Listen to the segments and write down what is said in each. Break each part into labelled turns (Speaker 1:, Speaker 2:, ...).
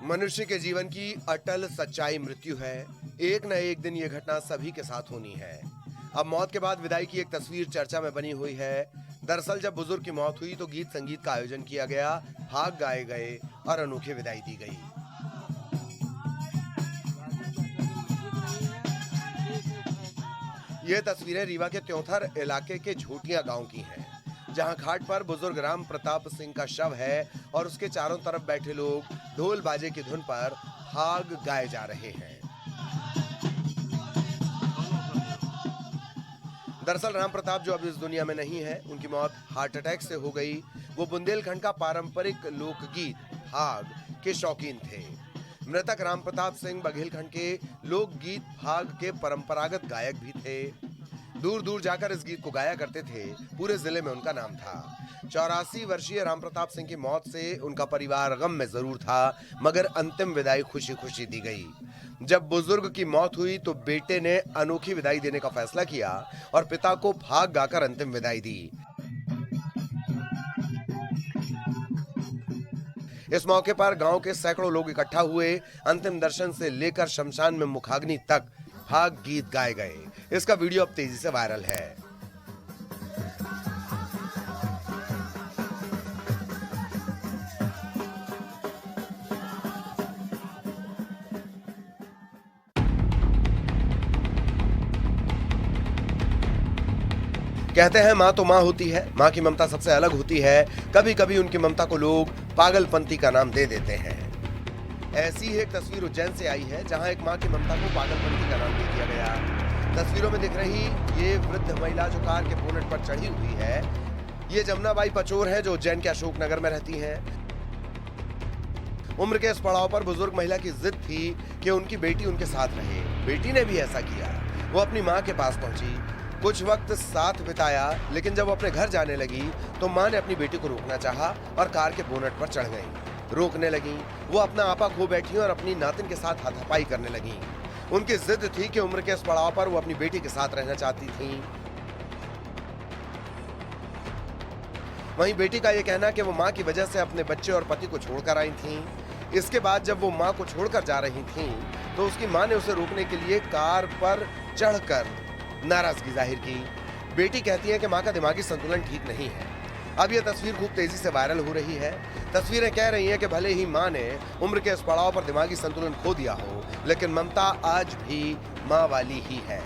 Speaker 1: मनुष्य के जीवन की अटल सच्चाई मृत्यु है। एक न एक दिन ये घटना सभी के साथ होनी है। अब मौत के बाद विदाई की एक तस्वीर चर्चा में बनी हुई है। दरअसल जब बुजुर्ग की मौत हुई तो गीत संगीत का आयोजन किया गया, भाग गाए गए और अनोखी विदाई दी गई। ये तस्वीरें रीवा के त्योंथर इलाके के झोटिया गांव की हैं, जहां घाट पर बुजुर्ग राम प्रताप सिंह का शव है और उसके चारों तरफ बैठे लोग ढोल बाजे की धुन पर भाग गाए जा रहे हैं। दरअसल राम प्रताप जो अब इस दुनिया में नहीं है, उनकी मौत हार्ट अटैक से हो गई। वो बुंदेलखंड का पारंपरिक लोकगीत भाग के शौकीन थे। मृतक राम प्रताप सिंह बघेलखंड के लोकगीत भाग के परंपरागत गायक भी थे। दूर दूर जाकर इस गीत को गाया करते थे। पूरे जिले में उनका नाम था। 84 वर्षीय राम प्रताप सिंह की मौत से उनका परिवार गम में जरूर था, मगर अंतिम विदाई खुशी खुशी दी गई। जब बुजुर्ग की मौत हुई तो बेटे ने अनोखी विदाई देने का फैसला किया और पिता को भाग गाकर अंतिम विदाई दी। इस मौके पर गांव के सैकड़ों लोग इकट्ठा हुए। अंतिम दर्शन से लेकर शमशान में मुखाग्नि तक भाग गीत गाए गए। इसका वीडियो अब तेजी से वायरल है। कहते हैं माँ तो माँ होती है, माँ की ममता सबसे अलग होती है। कभी कभी उनकी ममता को लोग पागलपंती का नाम दे देते हैं। ऐसी ही एक तस्वीर उज्जैन से आई है, जहां एक माँ की ममता को पागलपंती का नाम दे दिया गया। तस्वीरों में दिख रही ये वृद्ध महिला जो कार के बोनेट पर चढ़ी हुई है, ये जमुनाबाई पचोर है, जो उज्जैन के अशोकनगर में रहती हैं। उम्र के इस पड़ाव पर बुजुर्ग महिला की जिद थी कि उनकी बेटी उनके साथ रहे। बेटी ने भी ऐसा किया। वो अपनी माँ के पास पहुंची, कुछ वक्त साथ बिताया, लेकिन जब वो अपने घर जाने लगी तो माँ ने अपनी बेटी को रोकना चाहा और कार के बोनेट पर चढ़ गई। रोकने लगी, वो अपना आपा खो बैठी और अपनी नातिन के साथ हाथापाई करने लगी। उनकी जिद थी कि उम्र के इस पड़ाव पर वो अपनी बेटी के साथ रहना चाहती थी। वहीं बेटी का ये कहना कि वो माँ की वजह से अपने बच्चे और पति को छोड़कर आई थी। इसके बाद जब वो माँ को छोड़कर जा रही थी तो उसकी माँ ने उसे रोकने के लिए कार पर चढ़कर नाराजगी जाहिर की। बेटी कहती है कि माँ का दिमागी संतुलन ठीक नहीं है। अब यह तस्वीर खूब तेजी से वायरल हो रही है। तस्वीरें कह रही हैं कि भले ही माँ ने उम्र के इस पड़ाव पर दिमागी संतुलन खो दिया हो, लेकिन ममता आज भी माँ वाली ही है।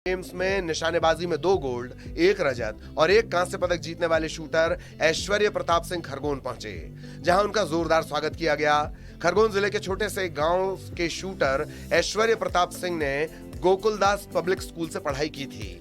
Speaker 1: गेम्स में निशानेबाजी में 2 गोल्ड, 1 रजत और 1 कांस्य पदक जीतने वाले शूटर ऐश्वर्य प्रताप सिंह खरगोन पहुंचे, जहां उनका जोरदार स्वागत किया गया। खरगोन जिले के छोटे से गांव के शूटर ऐश्वर्य प्रताप सिंह ने गोकुलदास पब्लिक स्कूल से पढ़ाई की थी।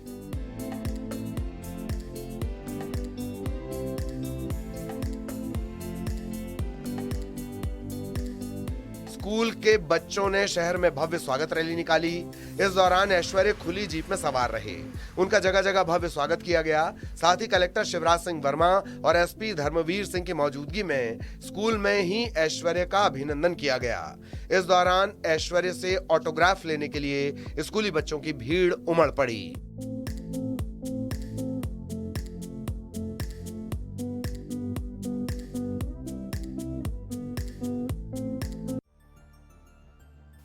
Speaker 1: स्कूल के बच्चों ने शहर में भव्य स्वागत रैली निकाली। इस दौरान ऐश्वर्य खुली जीप में सवार रहे। उनका जगह जगह भव्य स्वागत किया गया। साथ ही कलेक्टर शिवराज सिंह वर्मा और एसपी धर्मवीर सिंह की मौजूदगी में स्कूल में ही ऐश्वर्य का अभिनंदन किया गया। इस दौरान ऐश्वर्य से ऑटोग्राफ लेने के लिए स्कूली बच्चों की भीड़ उमड़ पड़ी।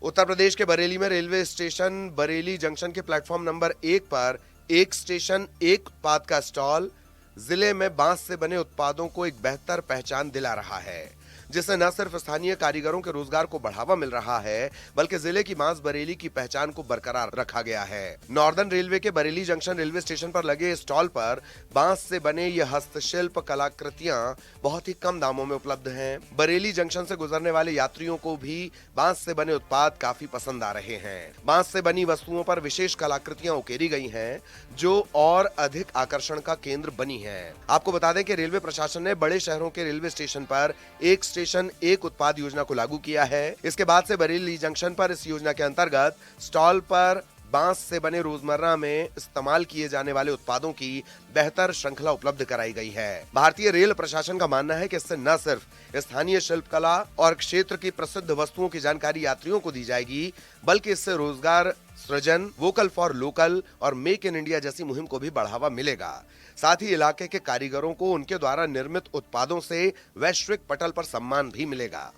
Speaker 1: उत्तर प्रदेश के बरेली में रेलवे स्टेशन बरेली जंक्शन के प्लेटफॉर्म नंबर 1 पर एक स्टेशन एक उत्पाद का स्टॉल जिले में बांस से बने उत्पादों को एक बेहतर पहचान दिला रहा है, जिससे न सिर्फ स्थानीय कारीगरों के रोजगार को बढ़ावा मिल रहा है, बल्कि जिले की बांस बरेली की पहचान को बरकरार रखा गया है। नॉर्दर्न रेलवे के बरेली जंक्शन रेलवे स्टेशन पर लगे स्टॉल पर बांस से बने ये हस्तशिल्प कलाकृतियां बहुत ही कम दामों में उपलब्ध हैं। बरेली जंक्शन से गुजरने वाले यात्रियों को भी बांस से बने उत्पाद काफी पसंद आ रहे हैं। बांस से बनी वस्तुओं पर विशेष कलाकृतियां उकेरी गई हैं, जो और अधिक आकर्षण का केंद्र बनी है। आपको बता दें कि रेलवे प्रशासन ने बड़े शहरों के रेलवे स्टेशन पर एक स्टेशन एक उत्पाद योजना को लागू किया है। इसके बाद से बरेली जंक्शन पर इस योजना के अंतर्गत स्टॉल पर बांस से बने रोजमर्रा में इस्तेमाल किए जाने वाले उत्पादों की बेहतर श्रृंखला उपलब्ध कराई गई है। भारतीय रेल प्रशासन का मानना है कि इससे न सिर्फ स्थानीय शिल्पकला और क्षेत्र की प्रसिद्ध वस्तुओं की जानकारी यात्रियों को दी जाएगी, बल्कि इससे रोजगार सृजन, वोकल फॉर लोकल और मेक इन इंडिया जैसी मुहिम को भी बढ़ावा मिलेगा। साथ ही इलाके के कारीगरों को उनके द्वारा निर्मित उत्पादों से वैश्विक पटल पर सम्मान भी मिलेगा।